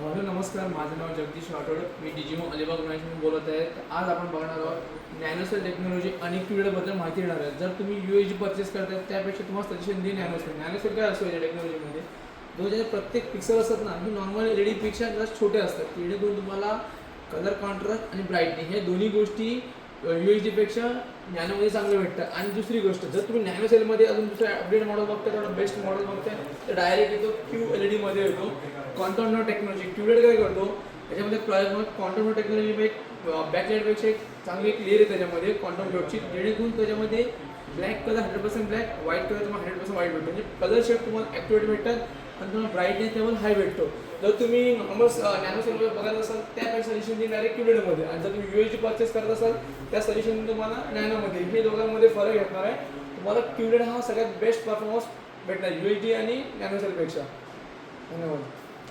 Hello नमस्कार, माझं नाव जगदीश राठोड. मी डिजिमो अलिबाग ब्रांचमधून बोलत आहे. आज आपण बघणार आहोत नॅनोसेल टेक्नॉलॉजी आणि क्यूबेडबद्दल माहिती देणार आहे. जर तुम्ही UAG परचेस करताय त्यापेक्षा तुम्हाला सजेशन देईन नॅनोसेल काय असतो या टेक्नॉलॉजीमध्ये. जो जे प्रत्येक पिक्सल असतात ना, ही नॉर्मल LED पेक्षा जरा छोटे असतात. जेणेकरून तुम्हाला कलर कॉन्ट्रास्ट आणि ब्राईटनिंग हे दोन्ही गोष्टी UHD पेक्षा नॅनोमध्ये चांगलं भेटतं. आणि दुसरी गोष्ट, जर तुम्ही नॅनोसेलमध्ये अजून दुसरा अपडेट मॉडेल बघताय, थोडा बेस्ट मॉडेल बघताय, तर डायरेक्ट येतो QLED मध्ये येतो. Quantum no technology. क्यूलेड काय करतो, त्याच्यामध्ये क्वांटम नो टेक्नॉलॉजी एक बॅकलाईटपेक्षा एक चांगली एक लेअर आहे त्याच्यामध्ये क्वांटम डॉटची, जेणेकरून त्याच्यामध्ये black colour 100% black, white colour तुम्हाला 100% व्हाईट भेटतो. म्हणजे कलर शेड तुम्हाला ॲक्युरेट भेटतात आणि तुम्हाला ब्राईटनेस लेवल हाय भेटतो. जर तुम्ही नॉर्मल नॅनोसेलमध्ये बघत असाल त्यापेक्षा सजेशन देईल डायरेक्ट क्यूलेडमध्ये. आणि जर तुम्ही UHD परचेस करत असाल त्या सजेशन तुम्हाला नॅनोमध्ये. हे दोघांमध्ये फरक भेटणार आहे तुम्हाला. क्यूलेड हा सगळ्यात बेस्ट परफॉर्मन्स भेटणार UHD आणि नॅनोसेलपेक्षा. धन्यवाद.